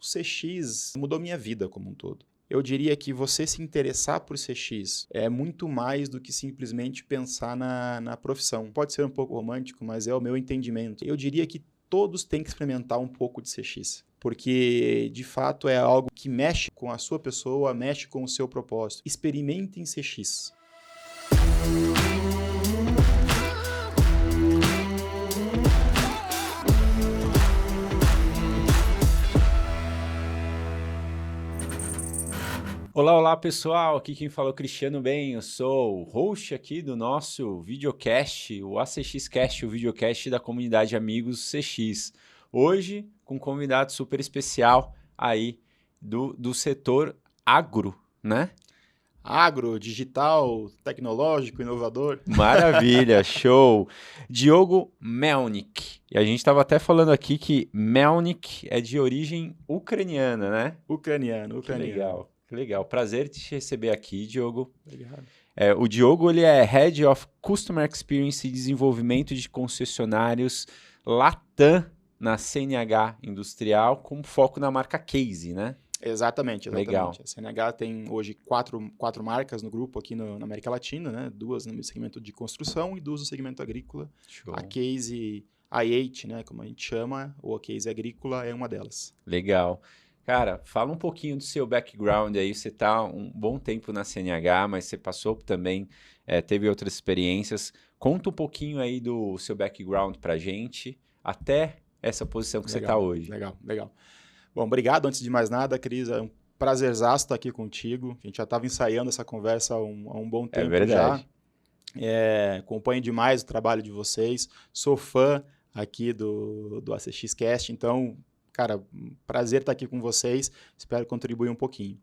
CX mudou minha vida como um todo. Eu diria que você se interessar por CX é muito mais do que simplesmente pensar na profissão. Pode ser um pouco romântico, mas é o meu entendimento. Eu diria que todos têm que experimentar um pouco de CX, porque de fato é algo que mexe com a sua pessoa, mexe com o seu propósito. Experimentem CX. Olá, olá pessoal, aqui quem fala é o Cristiano Bem, eu sou o host aqui do nosso videocast, o ACXcast, o videocast da comunidade Amigos CX. Hoje com um convidado super especial aí do setor agro, né? Agro, digital, tecnológico, inovador. Maravilha, show! Diogo Melnik. E a gente estava até falando aqui que Melnik é de origem ucraniana, né? Ucraniano. Que legal. Que legal, prazer te receber aqui, Diogo. Obrigado. O Diogo ele é Head of Customer Experience e Desenvolvimento de Concessionários Latam na CNH Industrial, com foco na marca Case, né? Exatamente. Legal. A CNH tem hoje quatro marcas no grupo aqui na América Latina, né? 2 no segmento de construção e 2 no segmento agrícola. Show. A Case i8, né? Como a gente chama, ou a Case agrícola é uma delas. Legal. Cara, fala um pouquinho do seu background aí. Você está um bom tempo na CNH, mas você passou também, teve outras experiências. Conta um pouquinho aí do seu background pra gente, até essa posição que você está hoje. Legal. Bom, obrigado. Antes de mais nada, Cris, é um prazerzaço estar aqui contigo. A gente já estava ensaiando essa conversa há um bom tempo verdade. já. Acompanho demais o trabalho de vocês. Sou fã aqui do ACXcast, então... Cara, prazer estar aqui com vocês, espero contribuir um pouquinho.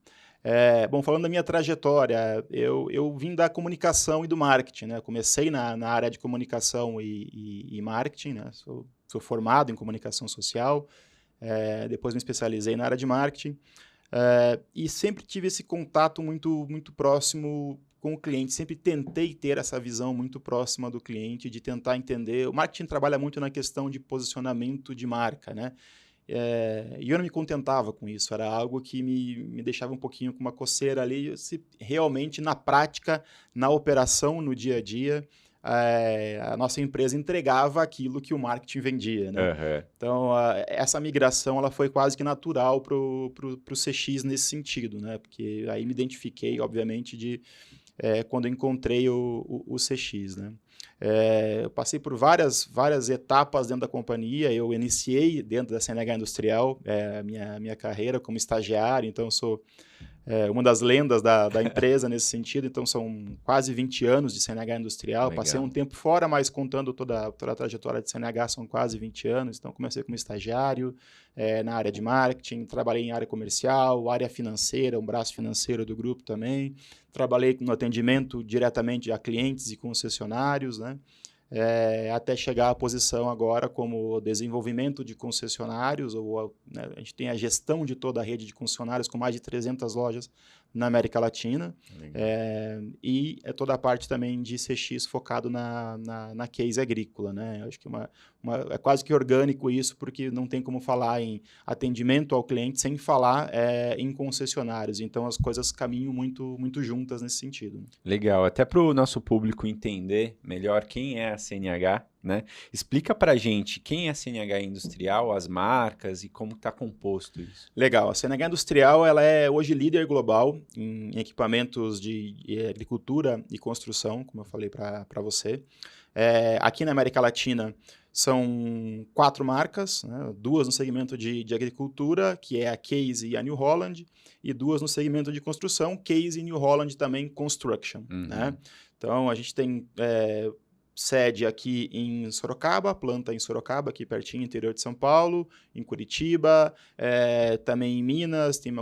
Bom, falando da minha trajetória, eu vim da comunicação e do marketing, né? Comecei na área de comunicação e marketing, né? Sou formado em comunicação social, depois me especializei na área de marketing, e sempre tive esse contato muito próximo com o cliente, sempre tentei ter essa visão muito próxima do cliente, de tentar entender. O marketing trabalha muito na questão de posicionamento de marca, né? E eu não me contentava com isso, era algo que me deixava um pouquinho com uma coceira ali, se realmente na prática, na operação, no dia a dia, a nossa empresa entregava aquilo que o marketing vendia, né? Uhum. Então, essa migração ela foi quase que natural para o CX nesse sentido, né? Porque aí me identifiquei, obviamente, quando eu encontrei o CX, né? Eu passei por várias etapas dentro da companhia. Eu iniciei dentro da CNH Industrial minha carreira como estagiário, então eu sou uma das lendas da empresa nesse sentido. Então são quase 20 anos de CNH Industrial. Legal. Passei um tempo fora, mas contando toda a trajetória de CNH são quase 20 anos. Então comecei como estagiário na área de marketing, trabalhei em área comercial, área financeira, um braço financeiro do grupo também. Trabalhei no atendimento diretamente a clientes e concessionários, né? Até chegar à posição agora como desenvolvimento de concessionários, né, a gente tem a gestão de toda a rede de concessionários com mais de 300 lojas na América Latina, e toda a parte também de CX focado na case agrícola, né? Acho que é quase que orgânico isso, porque não tem como falar em atendimento ao cliente sem falar em concessionários, então as coisas caminham muito juntas nesse sentido. Legal, até para o nosso público entender melhor quem é a CNH, né? Explica para a gente quem é a CNH Industrial, as marcas e como está composto isso. Legal, a CNH Industrial ela é hoje líder global em equipamentos de agricultura e construção, como eu falei para você. Aqui na América Latina são 4 marcas, né? 2 no segmento de agricultura, que é a Case e a New Holland, e 2 no segmento de construção, Case e New Holland também Construction. Né? Então, a gente tem sede aqui em Sorocaba, planta em Sorocaba, aqui pertinho, interior de São Paulo, em Curitiba, também em Minas, tem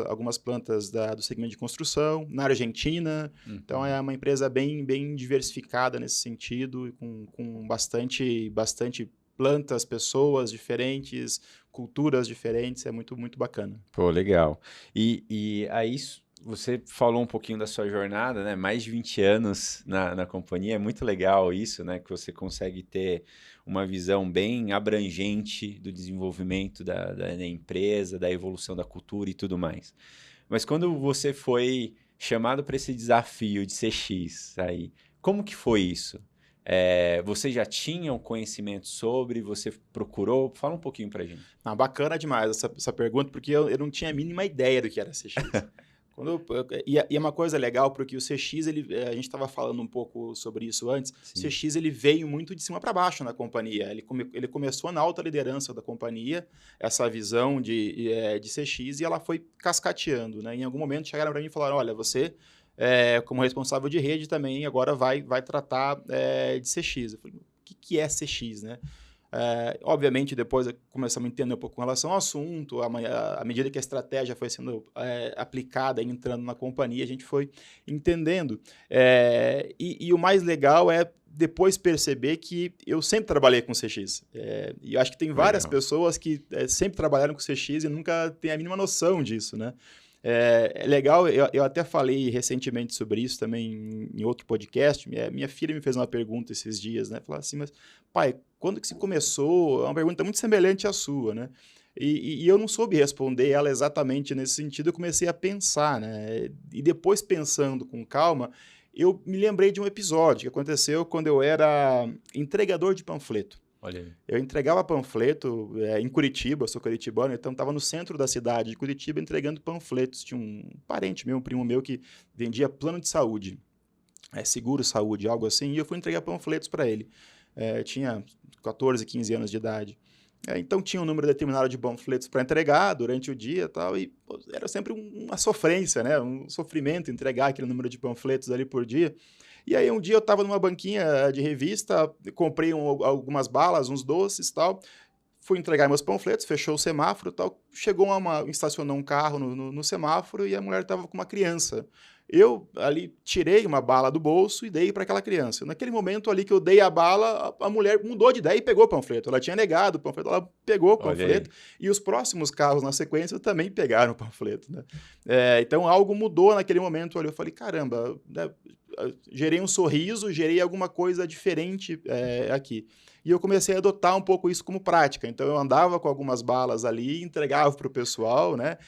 algumas plantas do segmento de construção, na Argentina. Então é uma empresa bem diversificada nesse sentido, com bastante plantas, pessoas diferentes, culturas diferentes, é muito bacana. Pô, legal. E aí Você falou um pouquinho da sua jornada, né? Mais de 20 anos na companhia. É muito legal isso, né? Que você consegue ter uma visão bem abrangente do desenvolvimento da empresa, da evolução da cultura e tudo mais. Mas quando você foi chamado para esse desafio de CX aí, como que foi isso? Você já tinha um conhecimento sobre? Você procurou? Fala um pouquinho para gente. Bacana demais essa pergunta, porque eu não tinha a mínima ideia do que era CX. E é uma coisa legal, porque o CX, a gente estava falando um pouco sobre isso antes, Sim. o CX ele veio muito de cima para baixo na companhia. Ele começou na alta liderança da companhia, essa visão de CX, e ela foi cascateando. Né? Em algum momento chegaram para mim e falaram, olha, você, como responsável de rede, também agora vai tratar de CX. Eu falei, o que é CX, né? Obviamente, depois começamos a entender um pouco com relação ao assunto, à medida que a estratégia foi sendo aplicada, entrando na companhia, a gente foi entendendo. E o mais legal é depois perceber que eu sempre trabalhei com CX. E eu acho que tem várias pessoas que sempre trabalharam com CX e nunca têm a mínima noção disso, né? É legal, eu até falei recentemente sobre isso também em outro podcast. Minha filha me fez uma pergunta esses dias, né? Falou assim, mas pai, quando que se começou? É uma pergunta muito semelhante à sua, né? E eu não soube responder ela exatamente nesse sentido, eu comecei a pensar, né? E depois, pensando com calma, eu me lembrei de um episódio que aconteceu quando eu era entregador de panfleto. Olha aí. Eu entregava panfleto em Curitiba, eu sou curitibano, então estava no centro da cidade de Curitiba entregando panfletos. Tinha um parente meu, um primo meu, que vendia plano de saúde, seguro saúde, algo assim, e eu fui entregar panfletos para ele. Eu tinha 14, 15 anos de idade. Então tinha um número determinado de panfletos para entregar durante o dia e tal, e era sempre uma sofrência, né? Um sofrimento entregar aquele número de panfletos ali por dia. E aí um dia eu estava numa banquinha de revista, comprei algumas balas, uns doces e tal, fui entregar meus panfletos, fechou o semáforo e tal, estacionou um carro no semáforo e a mulher estava com uma criança. Eu ali tirei uma bala do bolso e dei para aquela criança. Naquele momento ali que eu dei a bala, a mulher mudou de ideia e pegou o panfleto. Ela tinha negado o panfleto, ela pegou o panfleto e os próximos carros na sequência também pegaram o panfleto. Né? Então algo mudou naquele momento ali. Eu falei, caramba, né? Gerei um sorriso, gerei alguma coisa diferente aqui. E eu comecei a adotar um pouco isso como prática. Então, eu andava com algumas balas ali, entregava para o pessoal, né?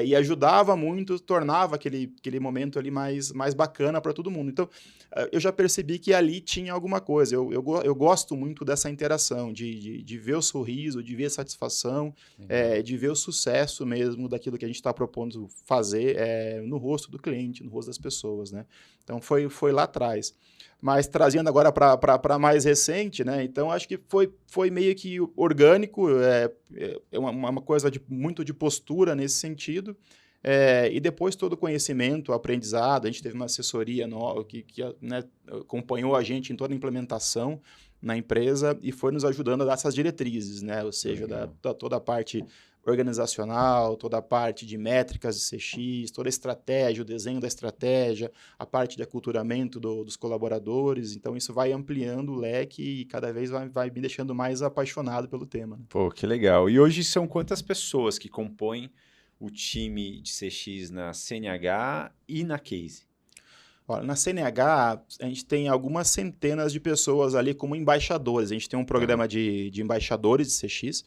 E ajudava muito, tornava aquele momento ali mais bacana para todo mundo. Então, eu já percebi que ali tinha alguma coisa. Eu gosto muito dessa interação, de ver o sorriso, de ver a satisfação, de ver o sucesso mesmo daquilo que a gente está propondo fazer no rosto do cliente, no rosto das pessoas, né? Então, foi lá atrás. Mas trazendo agora para mais recente, né? Então acho que foi meio que orgânico, uma coisa muito de postura nesse sentido. E depois todo o conhecimento, o aprendizado, a gente teve uma assessoria que né, acompanhou a gente em toda a implementação na empresa e foi nos ajudando a dar essas diretrizes, né? Ou seja, toda a parte organizacional, toda a parte de métricas de CX, toda a estratégia, o desenho da estratégia, a parte de aculturamento dos colaboradores. Então, isso vai ampliando o leque e cada vez vai me deixando mais apaixonado pelo tema. Né? Pô, que legal. E hoje são quantas pessoas que compõem o time de CX na CNH e na Case? Olha, na CNH, a gente tem algumas centenas de pessoas ali como embaixadores. A gente tem um programa de embaixadores de CX.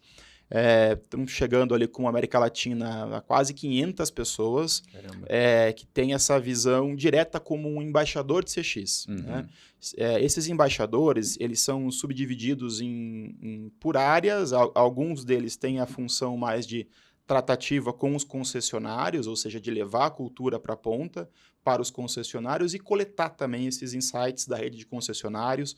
Estamos chegando ali com a América Latina a quase 500 pessoas que tem essa visão direta como um embaixador de CX. Uhum. Né? Esses embaixadores, eles são subdivididos por áreas, alguns deles têm a função mais de tratativa com os concessionários, ou seja, de levar a cultura para a ponta, para os concessionários e coletar também esses insights da rede de concessionários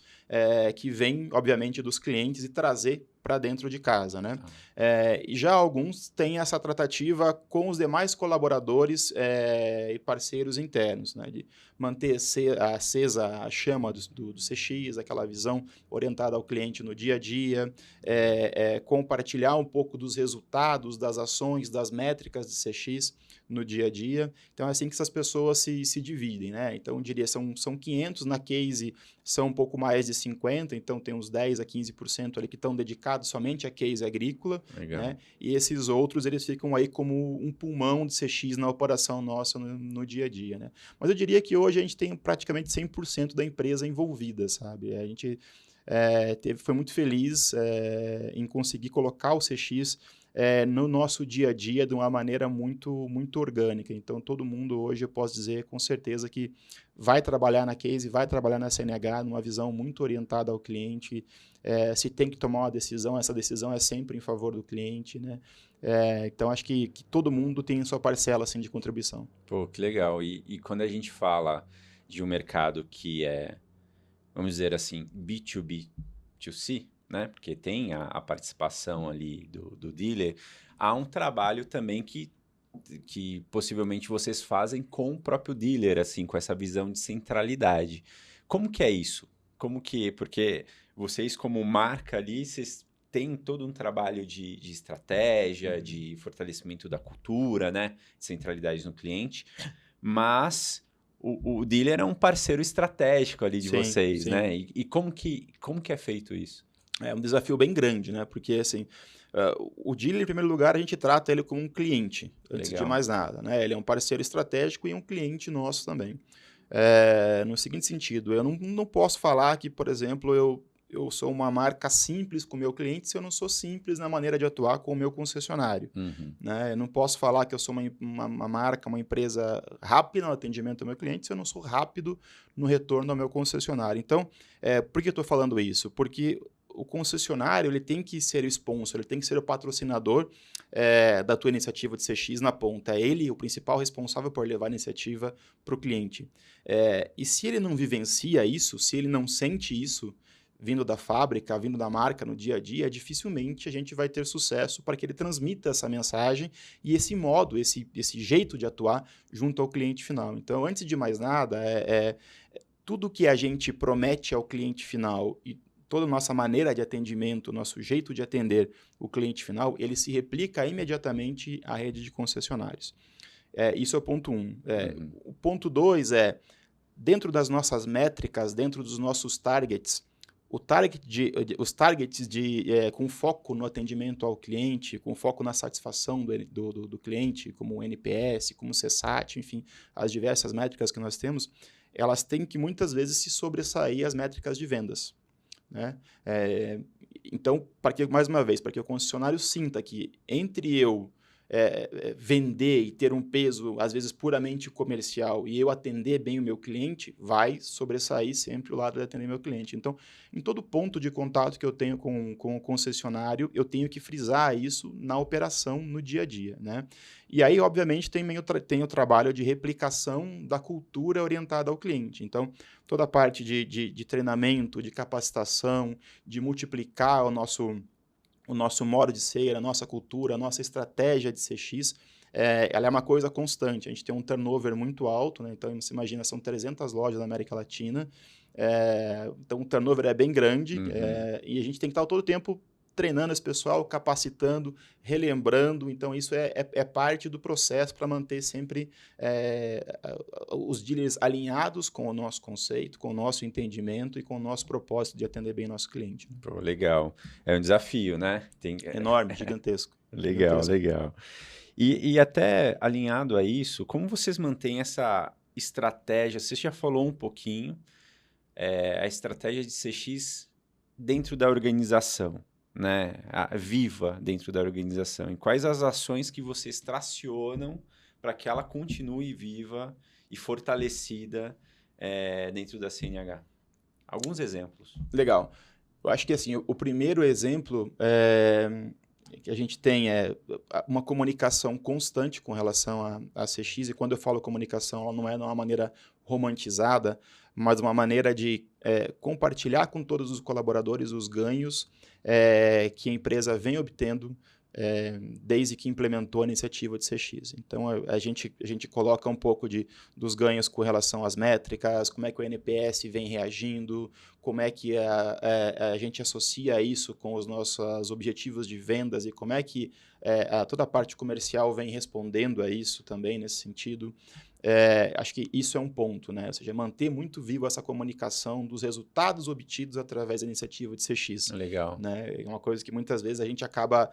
que vêm, obviamente, dos clientes e trazer para dentro de casa. Né? E já alguns têm essa tratativa com os demais colaboradores e parceiros internos, né? De manter acesa a chama do CX, aquela visão orientada ao cliente no dia a dia, compartilhar um pouco dos resultados, das ações, das métricas de CX no dia a dia. Então, é assim que essas pessoas se dividem, né? Então, eu diria, são 500, na case são um pouco mais de 50, então tem uns 10 a 15% ali que estão dedicados somente à case agrícola, né? E esses outros, eles ficam aí como um pulmão de CX na operação nossa no dia a dia, né? Mas eu diria que hoje a gente tem praticamente 100% da empresa envolvida, sabe? A gente foi muito feliz em conseguir colocar o CX no nosso dia a dia de uma maneira muito, muito orgânica. Então, todo mundo hoje, eu posso dizer com certeza que vai trabalhar na case, vai trabalhar na CNH numa visão muito orientada ao cliente. Se tem que tomar uma decisão, essa decisão é sempre em favor do cliente, né? Então, acho que todo mundo tem sua parcela assim, de contribuição. Pô, que legal. E quando a gente fala de um mercado que vamos dizer assim, B2B2C, né? Porque tem a participação ali do dealer, há um trabalho também que possivelmente vocês fazem com o próprio dealer, assim, com essa visão de centralidade. Como que é isso? Porque vocês como marca ali, vocês têm todo um trabalho de estratégia, de fortalecimento da cultura, né? Centralidade no cliente, mas o dealer é um parceiro estratégico ali de vocês, né? E como que é feito isso? É um desafio bem grande, né? Porque, assim, o dealer, em primeiro lugar, a gente trata ele como um cliente, antes de mais nada, né? Ele é um parceiro estratégico e um cliente nosso também. No seguinte sentido, eu não posso falar que, por exemplo, eu sou uma marca simples com o meu cliente se eu não sou simples na maneira de atuar com o meu concessionário. Né? Eu não posso falar que eu sou uma marca, uma empresa rápida no atendimento ao meu cliente se eu não sou rápido no retorno ao meu concessionário. Então, por que eu estou falando isso? Porque o concessionário ele tem que ser o sponsor, ele tem que ser o patrocinador da tua iniciativa de CX na ponta. É ele o principal responsável por levar a iniciativa para o cliente. E se ele não vivencia isso, se ele não sente isso, vindo da fábrica, vindo da marca no dia a dia, dificilmente a gente vai ter sucesso para que ele transmita essa mensagem e esse modo, esse jeito de atuar junto ao cliente final. Então, antes de mais nada, tudo que a gente promete ao cliente final e toda a nossa maneira de atendimento, nosso jeito de atender o cliente final, ele se replica imediatamente à rede de concessionários. Isso é o ponto 1. O ponto 2 dentro das nossas métricas, dentro dos nossos targets, os targets com foco no atendimento ao cliente, com foco na satisfação do cliente, como o NPS, como o CSAT, enfim, as diversas métricas que nós temos, elas têm que muitas vezes se sobressair às métricas de vendas. Né? Então, mais uma vez, para que o concessionário sinta que entre eu vender e ter um peso, às vezes, puramente comercial e eu atender bem o meu cliente, vai sobressair sempre o lado de atender meu cliente. Então, em todo ponto de contato que eu tenho com o concessionário, eu tenho que frisar isso na operação, no dia a dia. Né? E aí, obviamente, tem o trabalho de replicação da cultura orientada ao cliente. Então, toda a parte de treinamento, de capacitação, de multiplicar o nosso modo de ser, a nossa cultura, a nossa estratégia de CX, ela é uma coisa constante. A gente tem um turnover muito alto, né? Então, você imagina, são 300 lojas na América Latina, então o turnover é bem grande, e a gente tem que estar todo o tempo treinando esse pessoal, capacitando, relembrando. Então, isso é parte do processo para manter sempre os dealers alinhados com o nosso conceito, com o nosso entendimento e com o nosso propósito de atender bem o nosso cliente. Pô, legal. É um desafio, né? Enorme, gigantesco. Legal, legal. E até alinhado a isso, como vocês mantêm essa estratégia? Você já falou um pouquinho, a estratégia de CX dentro da organização, né? Viva dentro da organização. E quais as ações que vocês tracionam para que ela continue viva e fortalecida dentro da CNH? Alguns exemplos. Legal. Eu acho que assim, o primeiro exemplo que a gente tem uma comunicação constante com relação a CX, e quando eu falo comunicação, ela não é de uma maneira romantizada, mas uma maneira de compartilhar com todos os colaboradores os ganhos que a empresa vem obtendo desde que implementou a iniciativa de CX. Então, a gente coloca um pouco dos ganhos com relação às métricas, como é que o NPS vem reagindo, como é que a gente associa isso com os nossos objetivos de vendas e como é que toda a parte comercial vem respondendo a isso também nesse sentido. Acho que isso é um ponto, né? Ou seja, manter muito vivo essa comunicação dos resultados obtidos através da iniciativa de CX. Legal. Né? É uma coisa que muitas vezes a gente acaba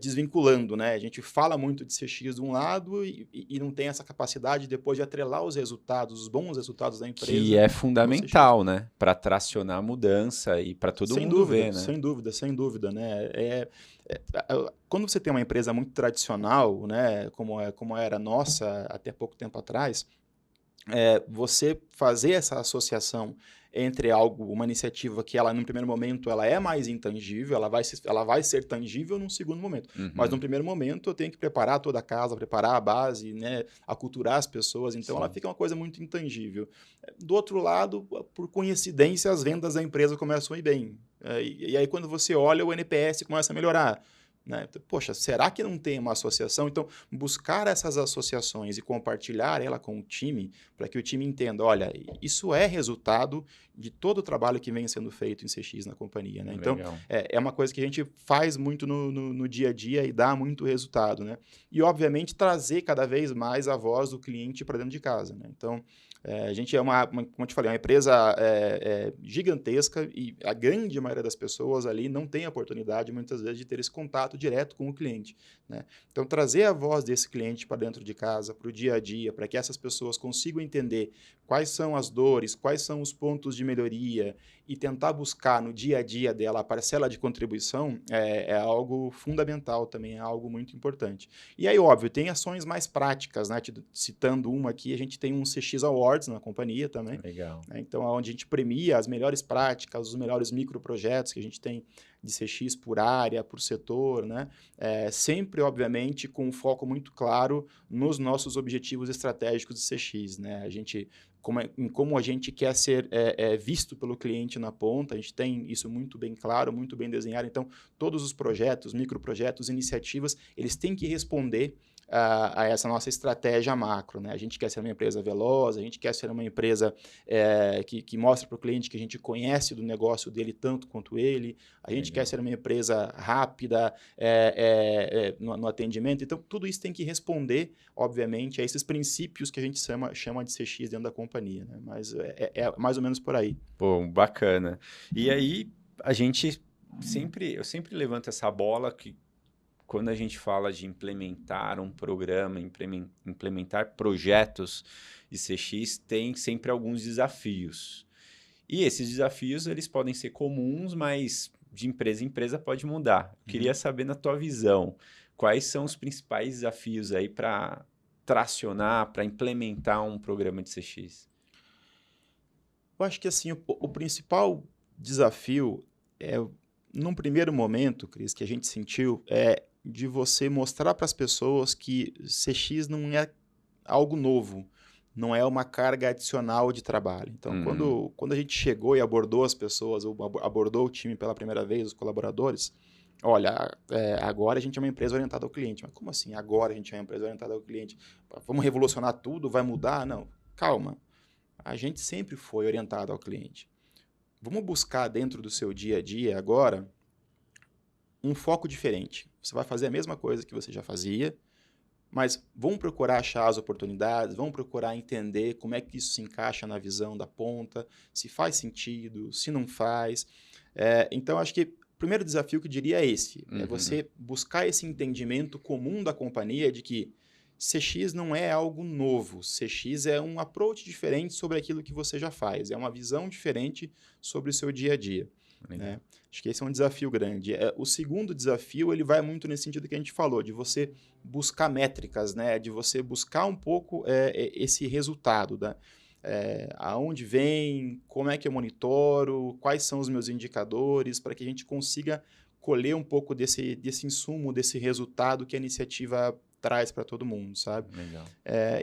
desvinculando, né? A gente fala muito de CX de um lado e não tem essa capacidade depois de atrelar os resultados, os bons resultados da empresa. Que é fundamental, né? Para tracionar a mudança e para todo mundo ver, né? Sem dúvida, né? Quando você tem uma empresa muito tradicional, né, como era a nossa até pouco tempo atrás, você fazer essa associação entre uma iniciativa que ela, no primeiro momento, ela é mais intangível, ela vai ser tangível num segundo momento. Mas no primeiro momento eu tenho que preparar toda a casa, preparar a base, né, aculturar as pessoas, então ela fica uma coisa muito intangível. Do outro lado, por coincidência, as vendas da empresa começam a ir bem. E aí quando você olha, o NPS começa a melhorar. Né? Poxa, será que não tem uma associação? Então, buscar essas associações e compartilhar ela com o time, para que o time entenda, olha, isso é resultado de todo o trabalho que vem sendo feito em CX na companhia. Né? Então, é uma coisa que a gente faz muito no dia a dia e dá muito resultado. Né? E, obviamente, trazer cada vez mais a voz do cliente para dentro de casa. Né? Então, a gente como eu te falei, uma empresa gigantesca e a grande maioria das pessoas ali não tem a oportunidade, muitas vezes, de ter esse contato direto com o cliente. Né? Então, trazer a voz desse cliente para dentro de casa, para o dia a dia, para que essas pessoas consigam entender quais são as dores, quais são os pontos de melhoria e tentar buscar no dia a dia dela a parcela de contribuição é algo fundamental também, é algo muito importante. E aí, óbvio, tem ações mais práticas, né? Citando uma aqui, a gente tem um CX Awards na companhia também. Legal. Né? Então, onde a gente premia as melhores práticas, os melhores microprojetos que a gente tem de CX por área, por setor, né? Sempre, obviamente, com um foco muito claro nos nossos objetivos estratégicos de CX. Né? Como a gente quer ser visto pelo cliente na ponta, a gente tem isso muito bem claro, muito bem desenhado. Então, todos os projetos, microprojetos, iniciativas, eles têm que responder a essa nossa estratégia macro. Né? A gente quer ser uma empresa veloz, a gente quer ser uma empresa que mostra para o cliente que a gente conhece do negócio dele tanto quanto ele, a gente quer ser uma empresa rápida no atendimento. Então, tudo isso tem que responder, obviamente, a esses princípios que a gente chama de CX dentro da companhia. Né? Mas é mais ou menos por aí. Pô, bacana. E aí, eu sempre levanto essa bola que quando a gente fala de implementar um programa, implementar projetos de CX, tem sempre alguns desafios. E esses desafios, eles podem ser comuns, mas de empresa em empresa pode mudar. Eu queria saber, na tua visão, quais são os principais desafios aí para tracionar, para implementar um programa de CX? Eu acho que assim, o principal desafio num primeiro momento, Cris, que a gente sentiu, de você mostrar para as pessoas que CX não é algo novo, não é uma carga adicional de trabalho. Então, quando a gente chegou e abordou as pessoas, ou abordou o time pela primeira vez, os colaboradores, olha, agora a gente é uma empresa orientada ao cliente. Mas como assim agora a gente é uma empresa orientada ao cliente? Vamos revolucionar tudo? Vai mudar? Não, calma. A gente sempre foi orientado ao cliente. Vamos buscar dentro do seu dia a dia agora um foco diferente. Você vai fazer a mesma coisa que você já fazia, mas vamos procurar achar as oportunidades, vamos procurar entender como é que isso se encaixa na visão da ponta, se faz sentido, se não faz. Então, acho que o primeiro desafio que eu diria é esse, é você buscar esse entendimento comum da companhia de que CX não é algo novo, CX é um approach diferente sobre aquilo que você já faz, é uma visão diferente sobre o seu dia a dia. Né? Acho que esse é um desafio grande. O segundo desafio, ele vai muito nesse sentido que a gente falou, de você buscar métricas, né? De você buscar um pouco esse resultado, né? Aonde vem, como é que eu monitoro, quais são os meus indicadores, para que a gente consiga colher um pouco desse insumo, desse resultado que a iniciativa traz para todo mundo, sabe? Legal.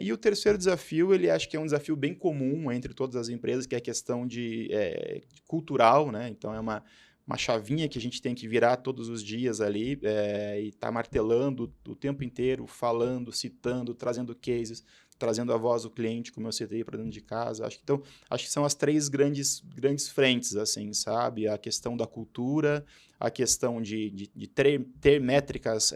E o terceiro desafio, ele acho que é um desafio bem comum entre todas as empresas, que é a questão de cultural, né? Então, é uma chavinha que a gente tem que virar todos os dias ali e tá martelando o tempo inteiro, falando, citando, trazendo cases, trazendo a voz do cliente, como eu citei, para dentro de casa. Acho que são as três grandes frentes, assim, sabe? A questão da cultura, a questão de ter métricas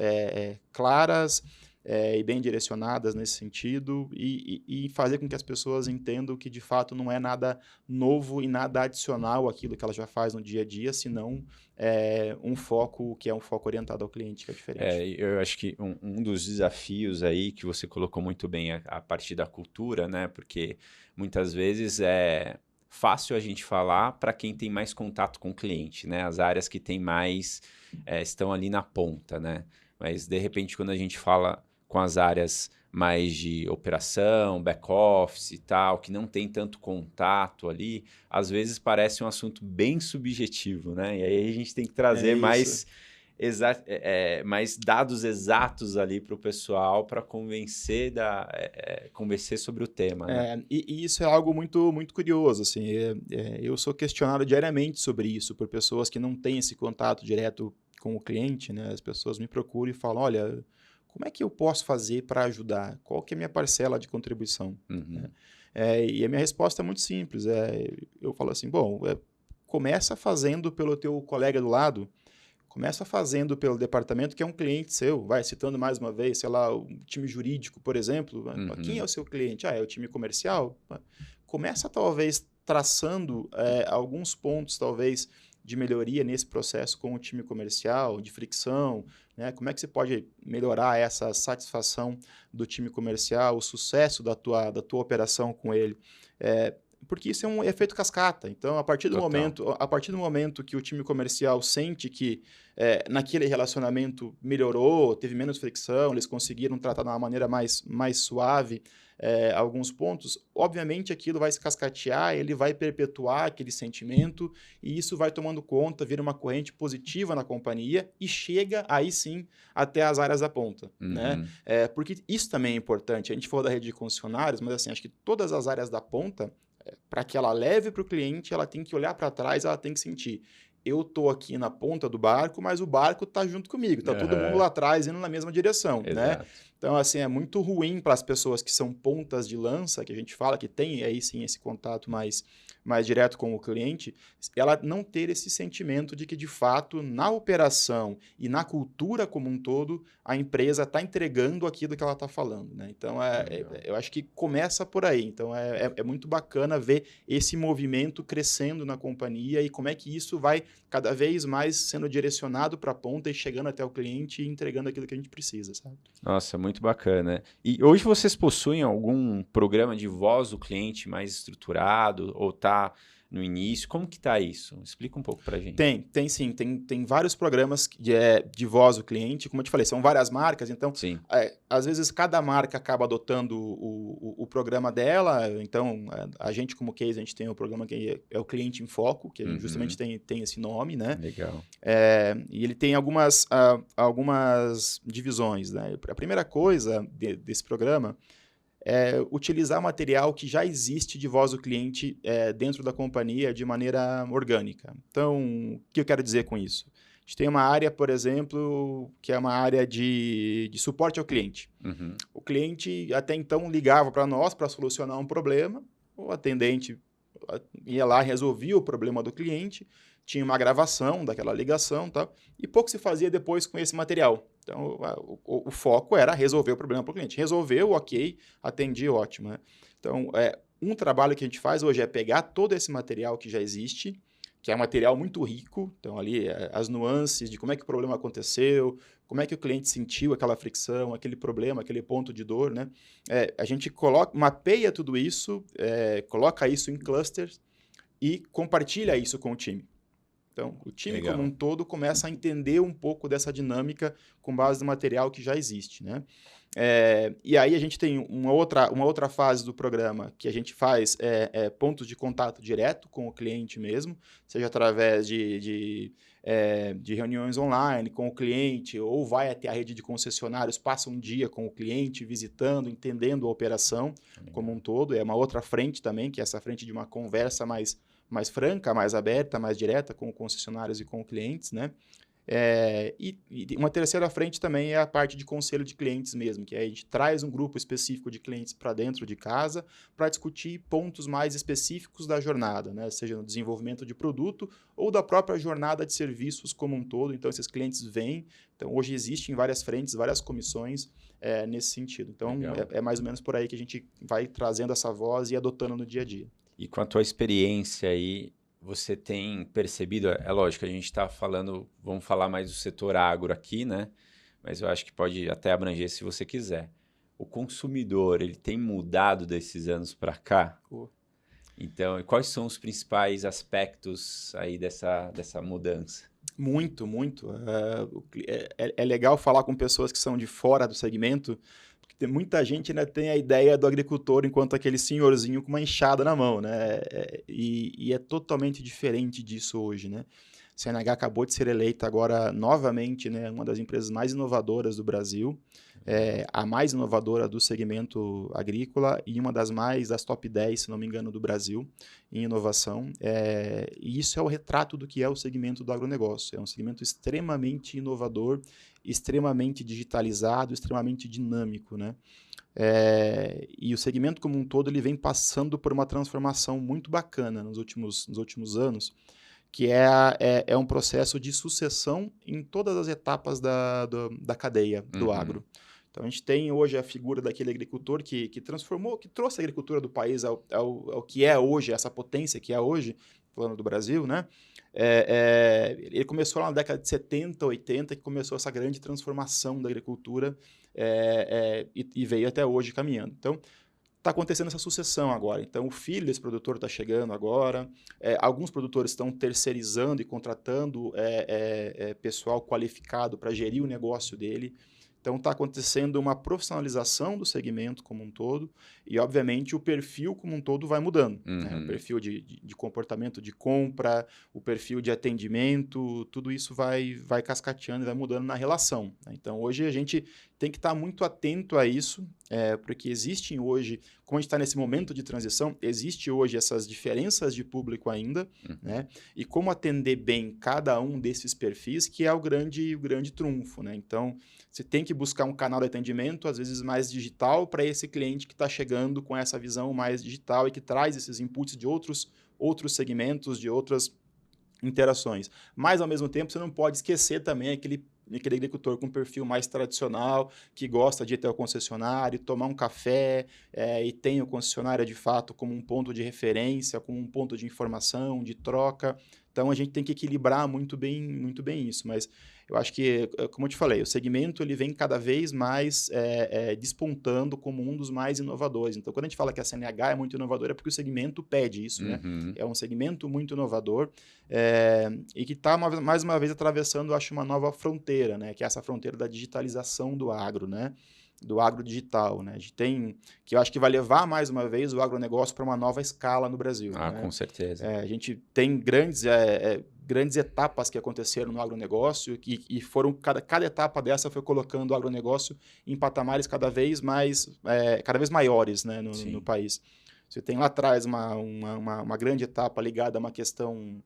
claras e bem direcionadas nesse sentido e fazer com que as pessoas entendam que, de fato, não é nada novo e nada adicional àquilo que ela já faz no dia a dia, senão um foco que é um foco orientado ao cliente, que é diferente. Eu acho que um dos desafios aí que você colocou muito bem a partir da cultura, né? Porque muitas vezes é fácil a gente falar para quem tem mais contato com o cliente, né? As áreas que tem mais estão ali na ponta, né? Mas, de repente, quando a gente fala com as áreas mais de operação, back-office e tal, que não tem tanto contato ali, às vezes parece um assunto bem subjetivo, né? E aí a gente tem que trazer mais dados exatos ali para o pessoal para convencer sobre o tema, né? E isso é algo muito, muito curioso, assim, eu sou questionado diariamente sobre isso por pessoas que não têm esse contato direto com o cliente, né? As pessoas me procuram e falam, olha, como é que eu posso fazer para ajudar? Qual que é a minha parcela de contribuição? Uhum. E a minha resposta é muito simples. Eu falo assim, bom, começa fazendo pelo teu colega do lado, começa fazendo pelo departamento que é um cliente seu. Vai citando mais uma vez, sei lá, o time jurídico, por exemplo. Uhum. Quem é o seu cliente? É o time comercial. Começa talvez traçando alguns pontos, talvez, de melhoria nesse processo com o time comercial, de fricção, né? Como é que você pode melhorar essa satisfação do time comercial, o sucesso da tua operação com ele? Porque isso é um efeito cascata. Então, a partir do momento que o time comercial sente que naquele relacionamento melhorou, teve menos fricção, eles conseguiram tratar de uma maneira mais suave alguns pontos, obviamente aquilo vai se cascatear, ele vai perpetuar aquele sentimento e isso vai tomando conta, vira uma corrente positiva na companhia e chega aí sim até as áreas da ponta, né? Porque isso também é importante. A gente falou da rede de concessionários, mas assim, acho que todas as áreas da ponta, para que ela leve para o cliente, ela tem que olhar para trás, ela tem que sentir. Eu estou aqui na ponta do barco, mas o barco está junto comigo, está todo mundo lá atrás indo na mesma direção, né? Então, assim, é muito ruim para as pessoas que são pontas de lança, que a gente fala que tem aí sim esse contato mais direto com o cliente, ela não ter esse sentimento de que, de fato, na operação e na cultura como um todo, a empresa está entregando aquilo que ela está falando, né? Então, eu acho que começa por aí. Então, é muito bacana ver esse movimento crescendo na companhia e como é que isso vai cada vez mais sendo direcionado para a ponta e chegando até o cliente e entregando aquilo que a gente precisa, sabe? Nossa, muito bacana. E hoje vocês possuem algum programa de voz do cliente mais estruturado ou está no início? Como que está isso? Explica um pouco para a gente. Tem sim. Tem vários programas de voz do cliente. Como eu te falei, são várias marcas. Então, às vezes, cada marca acaba adotando o programa dela. Então, a gente, como case, a gente tem o programa que é o Cliente em Foco, que justamente tem esse nome, né? Legal. E ele tem algumas divisões, né? A primeira coisa desse programa utilizar material que já existe de voz do cliente dentro da companhia de maneira orgânica. Então, o que eu quero dizer com isso? A gente tem uma área, por exemplo, que é uma área de suporte ao cliente. O cliente até então ligava para nós para solucionar um problema, o atendente ia lá, resolvia o problema do cliente, tinha uma gravação daquela ligação, tal, e pouco se fazia depois com esse material. Então, o foco era resolver o problema para o cliente. Resolveu, ok, atendi, ótimo. Né? Então, um trabalho que a gente faz hoje é pegar todo esse material que já existe, que é um material muito rico, então ali as nuances de como é que o problema aconteceu, como é que o cliente sentiu aquela fricção, aquele problema, aquele ponto de dor, né? A gente mapeia tudo isso, coloca isso em clusters e compartilha isso com o time. Então, o time como um todo começa a entender um pouco dessa dinâmica com base no material que já existe, né? E aí a gente tem uma outra fase do programa que a gente faz pontos de contato direto com o cliente mesmo, seja através de reuniões online com o cliente, ou vai até a rede de concessionários, passa um dia com o cliente, visitando, entendendo a operação como um todo. É uma outra frente também, que é essa frente de uma conversa mais mais franca, mais aberta, mais direta com concessionários e com clientes, né? E uma terceira frente também é a parte de conselho de clientes mesmo, que aí a gente traz um grupo específico de clientes para dentro de casa para discutir pontos mais específicos da jornada, né? Seja no desenvolvimento de produto ou da própria jornada de serviços como um todo. Então, esses clientes vêm. Então, hoje existem várias frentes, várias comissões nesse sentido. Então, é mais ou menos por aí que a gente vai trazendo essa voz e adotando no dia a dia. E com a tua experiência aí, você tem percebido, é lógico, a gente está falando, vamos falar mais do setor agro aqui, né? Mas eu acho que pode até abranger se você quiser. O consumidor, ele tem mudado desses anos para cá? Então, e quais são os principais aspectos aí dessa mudança? Muito, muito. É legal falar com pessoas que são de fora do segmento, porque muita gente ainda tem a ideia do agricultor enquanto aquele senhorzinho com uma enxada na mão, né? E é totalmente diferente disso hoje, né? A CNH acabou de ser eleita agora novamente, né, uma das empresas mais inovadoras do Brasil, a mais inovadora do segmento agrícola e uma das top 10, se não me engano, do Brasil em inovação. E isso é o retrato do que é o segmento do agronegócio. É um segmento extremamente inovador, extremamente digitalizado, extremamente dinâmico, né? E o segmento como um todo ele vem passando por uma transformação muito bacana nos últimos anos, que é um processo de sucessão em todas as etapas da cadeia do agro. Então, a gente tem hoje a figura daquele agricultor que transformou, que trouxe a agricultura do país ao que é hoje, essa potência que é hoje, falando do Brasil, né? Ele começou lá na década de 70, 80, que começou essa grande transformação da agricultura e veio até hoje caminhando. Então, está acontecendo essa sucessão agora. Então, o filho desse produtor está chegando agora. Alguns produtores estão terceirizando e contratando pessoal qualificado para gerir o negócio dele. Então, está acontecendo uma profissionalização do segmento como um todo e, obviamente, o perfil como um todo vai mudando. Né? O perfil de comportamento de compra, o perfil de atendimento, tudo isso vai cascateando e vai mudando na relação. Né? Então, hoje a gente tem que estar muito atento a isso, porque existem hoje, como a gente está nesse momento de transição, existe hoje essas diferenças de público ainda, né? E como atender bem cada um desses perfis, que é o grande trunfo. Né? Então, você tem que buscar um canal de atendimento, às vezes mais digital, para esse cliente que está chegando com essa visão mais digital e que traz esses inputs de outros segmentos, de outras interações. Mas, ao mesmo tempo, você não pode esquecer também aquele agricultor com perfil mais tradicional, que gosta de ir até o concessionário, tomar um café e tem o concessionário, de fato, como um ponto de referência, como um ponto de informação, de troca. Então, a gente tem que equilibrar muito bem isso. Mas eu acho que, como eu te falei, o segmento ele vem cada vez mais despontando como um dos mais inovadores. Então, quando a gente fala que a CNH é muito inovadora, é porque o segmento pede isso, né? É um segmento muito inovador e que está, mais uma vez, atravessando, acho, uma nova fronteira, né? Que é essa fronteira da digitalização do agro, né? Do agro digital, né? A gente tem, que eu acho que vai levar mais uma vez o agronegócio para uma nova escala no Brasil. Ah, né? com certeza. A gente tem grandes etapas que aconteceram no agronegócio e foram, cada etapa dessa foi colocando o agronegócio em patamares cada vez maiores, né, no país. Você tem lá atrás uma grande etapa ligada a uma questão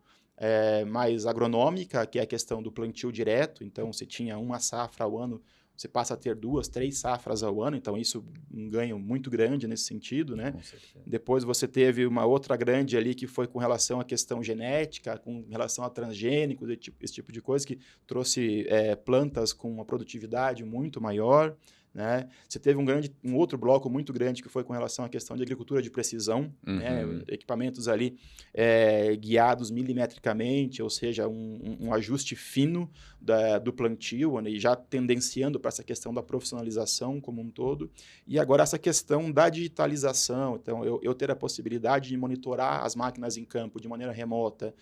mais agronômica, que é a questão do plantio direto. Então, você tinha uma safra ao ano, você passa a ter 2, 3 safras ao ano, então isso um ganho muito grande nesse sentido, né? Depois você teve uma outra grande ali que foi com relação à questão genética, com relação a transgênicos, esse tipo de coisa, que trouxe plantas com uma produtividade muito maior. Né? Você teve um outro bloco muito grande que foi com relação à questão de agricultura de precisão, né? Equipamentos ali guiados milimetricamente, ou seja, um ajuste fino do plantio, né? E já tendenciando para essa questão da profissionalização como um todo. E agora essa questão da digitalização, então eu ter a possibilidade de monitorar as máquinas em campo de maneira remota,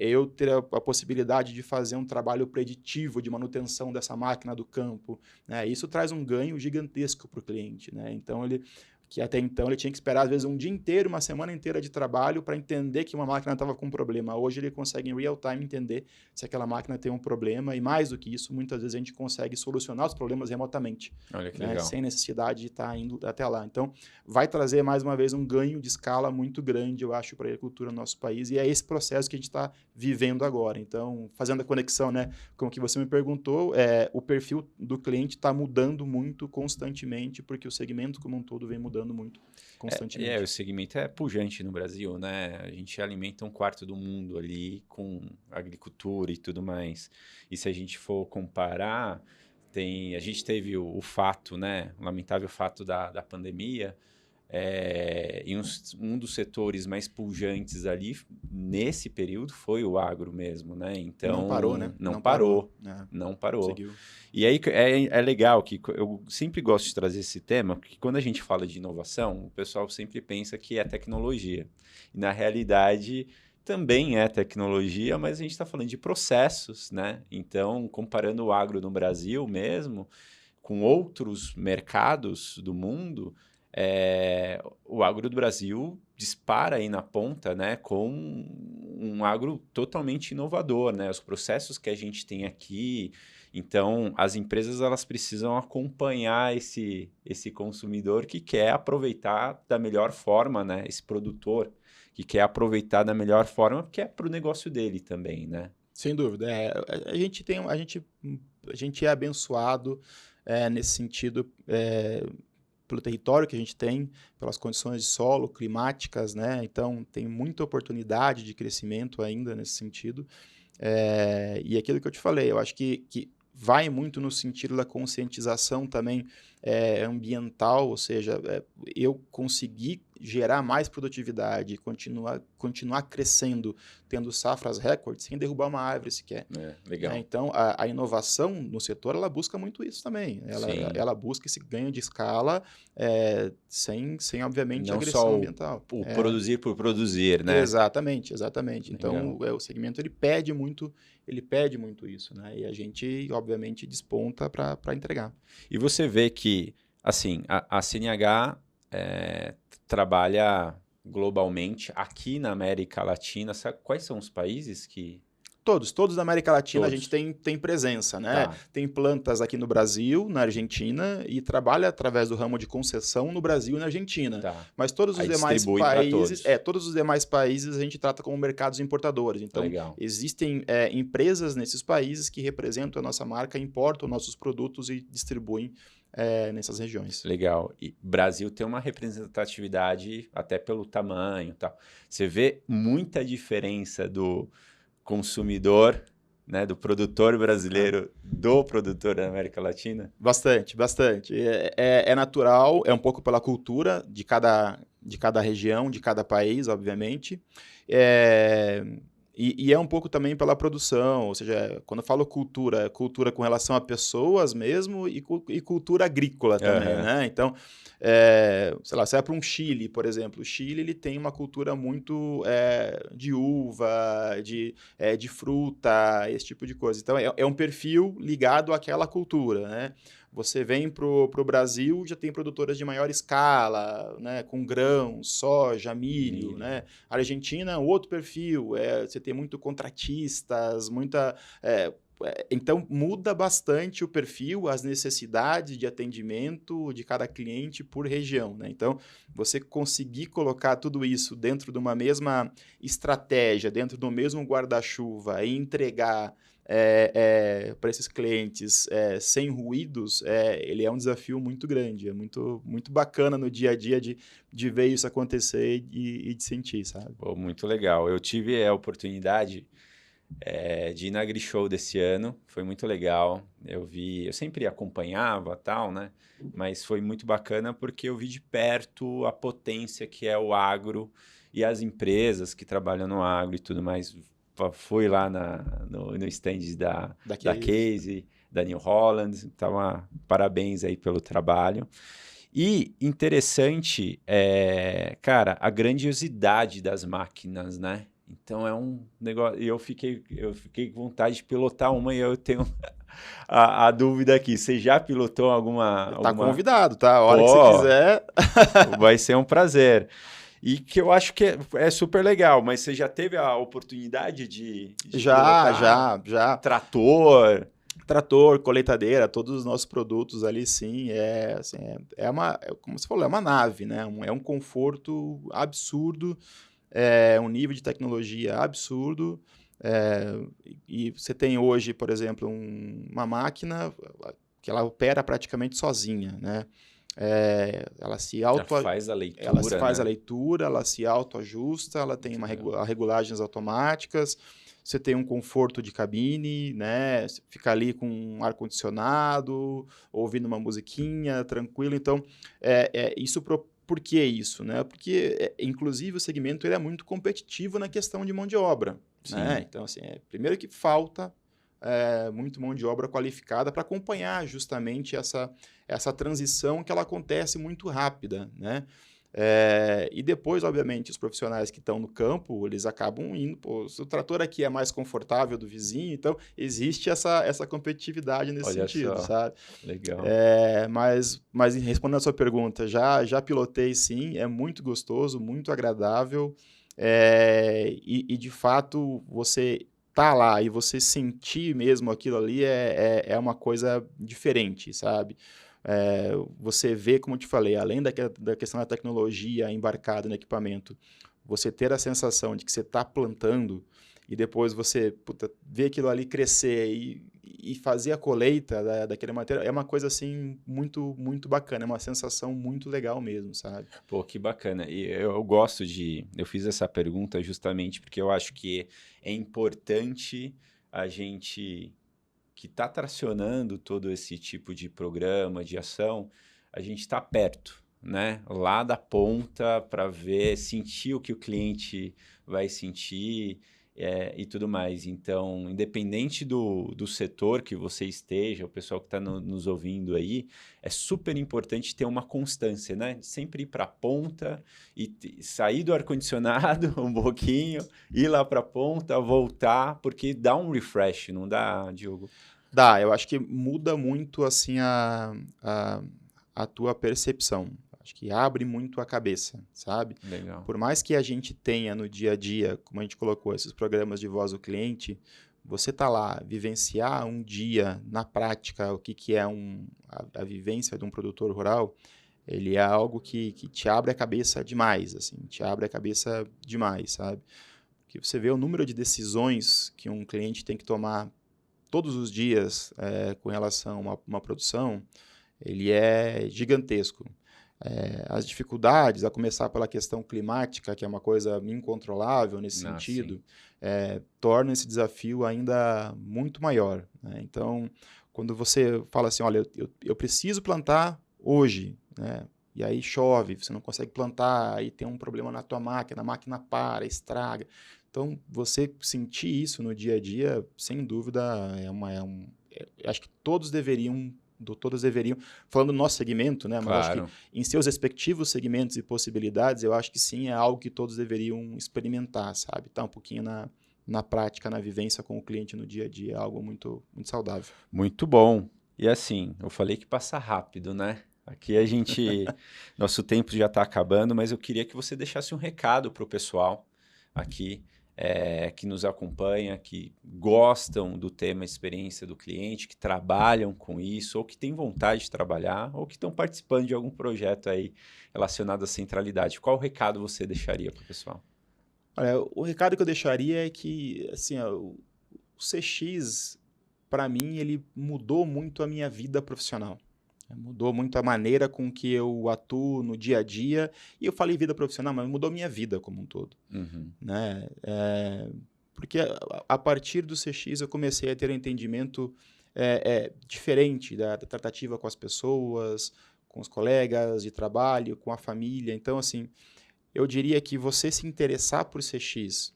eu ter a possibilidade de fazer um trabalho preditivo de manutenção dessa máquina do campo, né? Isso traz um ganho gigantesco para o cliente, né? Então, que até então ele tinha que esperar, às vezes, um dia inteiro, uma semana inteira de trabalho para entender que uma máquina estava com um problema. Hoje ele consegue, em real time, entender se aquela máquina tem um problema, e mais do que isso, muitas vezes a gente consegue solucionar os problemas remotamente. Olha que né? legal. Sem necessidade de estar indo até lá. Então, vai trazer, mais uma vez, um ganho de escala muito grande, eu acho, para a agricultura no nosso país, e é esse processo que a gente está vivendo agora. Então, fazendo a conexão, né, com o que você me perguntou, o perfil do cliente está mudando muito constantemente, porque o segmento como um todo vem mudando muito constantemente. O segmento é pujante no Brasil, né? A gente alimenta 1/4 do mundo ali com agricultura e tudo mais. E se a gente for comparar, a gente teve o fato, né? O lamentável fato da pandemia, e um dos setores mais pujantes ali nesse período foi o agro mesmo, né? Então, não parou, né? Não parou. Conseguiu. E aí é legal que eu sempre gosto de trazer esse tema, porque quando a gente fala de inovação, o pessoal sempre pensa que é tecnologia. E na realidade também é tecnologia, mas a gente está falando de processos, né? Então, comparando o agro no Brasil mesmo com outros mercados do mundo, o agro do Brasil dispara aí na ponta, né, com um agro totalmente inovador, né? Os processos que a gente tem aqui. Então, as empresas elas precisam acompanhar esse consumidor que quer aproveitar da melhor forma, né? Esse produtor que quer aproveitar da melhor forma, porque é para o negócio dele também, né? Sem dúvida. A gente é abençoado nesse sentido, pelo território que a gente tem, pelas condições de solo, climáticas, né? Então, tem muita oportunidade de crescimento ainda nesse sentido. E aquilo que eu te falei, eu acho que vai muito no sentido da conscientização também ambiental, ou seja, eu conseguir gerar mais produtividade, continuar crescendo, tendo safras recordes, sem derrubar uma árvore sequer. Legal. Então, a inovação no setor, ela busca muito isso também. Ela busca esse ganho de escala sem obviamente, não agressão só ambiental. O produzir por produzir, né? Exatamente. Então, Legal. o segmento ele pede muito isso, né? E a gente, obviamente, desponta para entregar. E você vê que, assim, a CNH trabalha globalmente aqui na América Latina. Sabe quais são os países que... Todos da América Latina Todos. A gente tem presença, né? Tá. Tem plantas aqui no Brasil, na Argentina, e trabalha através do ramo de concessão no Brasil e na Argentina. Tá. Mas todos os Aí demais distribui pra países, todos. todos os demais países a gente trata como mercados importadores. Então, Legal. existem empresas nesses países que representam a nossa marca, importam nossos produtos e distribuem nessas regiões. Legal. E Brasil tem uma representatividade até pelo tamanho e tal. Você vê muita diferença do consumidor, né, do produtor brasileiro, do produtor da América Latina? Bastante. É natural, é um pouco pela cultura de cada região, de cada país, obviamente. E é um pouco também pela produção, ou seja, quando eu falo cultura, é cultura com relação a pessoas mesmo e cultura agrícola também, né? Então, sei lá, você vai para um Chile, por exemplo. O Chile ele tem uma cultura muito de uva, de fruta, esse tipo de coisa. Então, é um perfil ligado àquela cultura, né? Você vem para o Brasil, já tem produtoras de maior escala, né, com grãos, soja, milho. Né? A Argentina, outro perfil, você tem muito contratistas, então, muda bastante o perfil, as necessidades de atendimento de cada cliente por região. Né? Então, você conseguir colocar tudo isso dentro de uma mesma estratégia, dentro do mesmo guarda-chuva e entregar para esses clientes sem ruídos, ele é um desafio muito grande, é muito, muito bacana no dia a dia de ver isso acontecer e de sentir, sabe? Pô, muito legal. Eu tive a oportunidade de ir na AgriShow desse ano, foi muito legal. Eu sempre acompanhava tal, né? Mas foi muito bacana porque eu vi de perto a potência que é o agro e as empresas que trabalham no agro e tudo mais. Fui lá no stand da Case, da New Holland. Então, parabéns aí pelo trabalho. E interessante, cara, a grandiosidade das máquinas, né? Então é um negócio. E eu fiquei com vontade de pilotar uma e eu tenho a dúvida aqui. Você já pilotou alguma. Tá convidado, tá? A hora que Pô, você quiser. vai ser um prazer. E que eu acho que é super legal, mas você já teve a oportunidade de pilotar Já. trator? Trator, colheitadeira, todos os nossos produtos ali, sim, assim, como você falou, é uma nave, né? É um conforto absurdo, um nível de tecnologia absurdo. E você tem hoje, por exemplo, uma máquina que ela opera praticamente sozinha, né? Ela se Já faz a leitura, ela se faz né? a leitura, ela se autoajusta, ela tem regulagens automáticas. Você tem um conforto de cabine, né? Você fica ali com um ar-condicionado, ouvindo uma musiquinha, tranquilo. Então, isso por que isso, né? Porque, inclusive, o segmento ele é muito competitivo na questão de mão de obra, né? Então, assim, primeiro que falta muito mão de obra qualificada para acompanhar justamente essa transição que ela acontece muito rápida, né? E depois, obviamente, os profissionais que estão no campo, eles acabam indo, pô, se o trator aqui é mais confortável do vizinho, então existe essa competitividade nesse sentido, só. sabe? Legal. Mas respondendo a sua pergunta, já pilotei sim, é muito gostoso, muito agradável, e de fato você tá lá e você sentir mesmo aquilo ali é uma coisa diferente, sabe? Você vê, como eu te falei, além da questão da tecnologia embarcada no equipamento, você ter a sensação de que você está plantando e depois você ver aquilo ali crescer e fazer a colheita daquele material, é uma coisa assim muito, muito bacana, é uma sensação muito legal mesmo, sabe? Pô, que bacana. E eu gosto de. Eu fiz essa pergunta justamente porque eu acho que é importante a gente que está tracionando todo esse tipo de programa, de ação, a gente está perto, né? Lá da ponta para ver, sentir o que o cliente vai sentir e tudo mais. Então, independente do setor que você esteja, o pessoal que está nos ouvindo aí, é super importante ter uma constância, né? Sempre ir para a ponta e sair do ar-condicionado um pouquinho, ir lá para a ponta, voltar, porque dá um refresh, não dá, Diogo? Dá, eu acho que muda muito assim a tua percepção. Acho que abre muito a cabeça, sabe? Legal. Por mais que a gente tenha no dia a dia, como a gente colocou, esses programas de voz do cliente, você tá lá, vivenciar um dia na prática o que é a vivência de um produtor rural, ele é algo que te abre a cabeça demais, assim, te abre a cabeça demais, sabe? Porque você vê o número de decisões que um cliente tem que tomar todos os dias com relação a uma produção, ele é gigantesco. As dificuldades, a começar pela questão climática, que é uma coisa incontrolável nesse sentido, torna esse desafio ainda muito maior, né? Então, quando você fala assim, olha, eu preciso plantar hoje, né? E aí chove, você não consegue plantar, aí tem um problema na tua máquina, a máquina para, estraga. Então, você sentir isso no dia a dia, sem dúvida, acho que todos deveriam, falando do nosso segmento, né? Mas acho que em seus respectivos segmentos e possibilidades, eu acho que sim, é algo que todos deveriam experimentar, sabe? Tá um pouquinho na prática, na vivência com o cliente no dia a dia, é algo muito, muito saudável. Muito bom. E assim, eu falei que passa rápido, né? Aqui a gente, nosso tempo já está acabando, mas eu queria que você deixasse um recado para o pessoal aqui que nos acompanha, que gostam do tema experiência do cliente, que trabalham com isso, ou que têm vontade de trabalhar, ou que estão participando de algum projeto aí relacionado à centralidade. Qual recado você deixaria para o pessoal? Olha, o recado que eu deixaria é que, assim, o CX, para mim, ele mudou muito a minha vida profissional. Mudou muito a maneira com que eu atuo no dia a dia. E eu falei vida profissional, mas mudou a minha vida como um todo. Né? Porque a partir do CX eu comecei a ter um entendimento diferente da tratativa com as pessoas, com os colegas de trabalho, com a família. Então, assim, eu diria que você se interessar por CX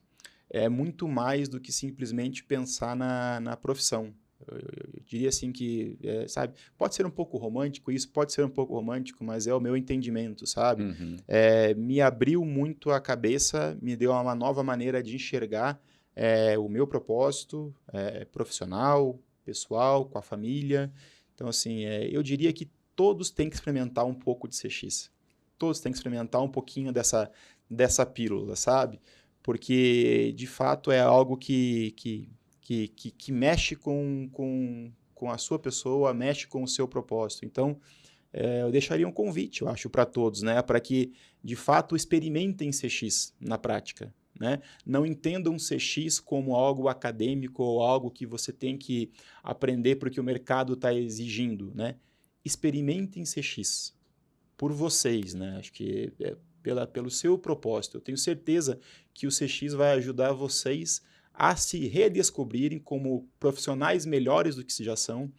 é muito mais do que simplesmente pensar na profissão. Eu diria assim que, sabe, pode ser um pouco romântico isso, pode ser um pouco romântico, mas é o meu entendimento, sabe? Uhum. Me abriu muito a cabeça, me deu uma nova maneira de enxergar o meu propósito profissional, pessoal, com a família. Então, assim, eu diria que todos têm que experimentar um pouco de CX. Todos têm que experimentar um pouquinho dessa pílula, sabe? Porque, de fato, é algo que mexe com a sua pessoa, mexe com o seu propósito. Então, eu deixaria um convite, eu acho, para todos, né? Para que, de fato, experimentem CX na prática. Né? Não entendam CX como algo acadêmico ou algo que você tem que aprender porque o mercado está exigindo. Né? Experimentem CX por vocês. Né? Acho que pelo seu propósito. Eu tenho certeza que o CX vai ajudar vocês a se redescobrirem como profissionais melhores do que já são,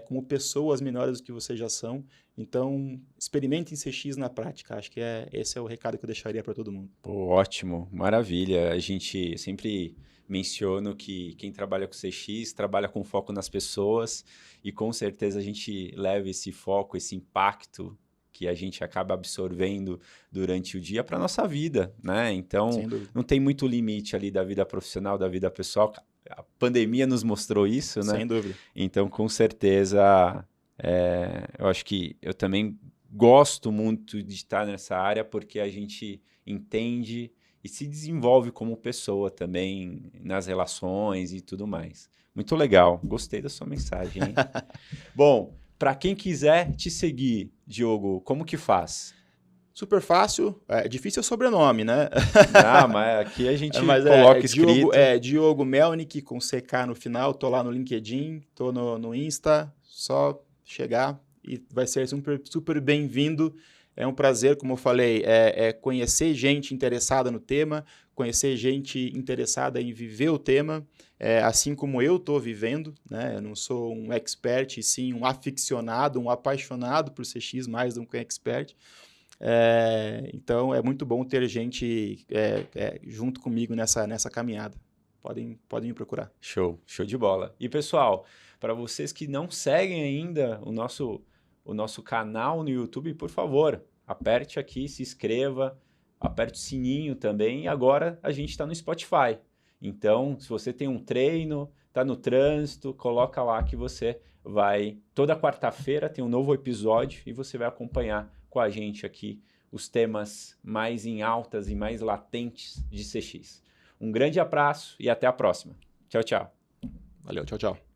como pessoas melhores do que vocês já são. Então, experimentem CX na prática. Acho que esse é o recado que eu deixaria para todo mundo. Pô, ótimo, maravilha. A gente sempre menciona que quem trabalha com CX trabalha com foco nas pessoas e com certeza a gente leva esse foco, esse impacto que a gente acaba absorvendo durante o dia para a nossa vida, né? Então, não tem muito limite ali da vida profissional, da vida pessoal. A pandemia nos mostrou isso, né? Sem dúvida. Então, com certeza, eu acho que eu também gosto muito de estar nessa área porque a gente entende e se desenvolve como pessoa também nas relações e tudo mais. Muito legal. Gostei da sua mensagem, hein? Bom, para quem quiser te seguir, Diogo, como que faz? Super fácil. Difícil é o sobrenome, né? Ah, mas aqui a gente coloca escrito. Diogo Melnick com CK no final. Tô lá no LinkedIn, tô no Insta. Só chegar e vai ser super, super bem-vindo. É um prazer, como eu falei, conhecer gente interessada no tema, conhecer gente interessada em viver o tema, assim como eu estou vivendo, né? Eu não sou um expert, e sim um aficionado, um apaixonado por CX, mais do que um expert. Então, é muito bom ter gente junto comigo nessa caminhada. Podem me procurar. Show de bola. E, pessoal, para vocês que não seguem ainda o nosso canal no YouTube, por favor, aperte aqui, se inscreva, aperte o sininho também. E agora a gente está no Spotify. Então, se você tem um treino, está no trânsito, coloca lá que você vai... Toda quarta-feira tem um novo episódio e você vai acompanhar com a gente aqui os temas mais em altas e mais latentes de CX. Um grande abraço e até a próxima. Tchau, tchau. Valeu, tchau, tchau.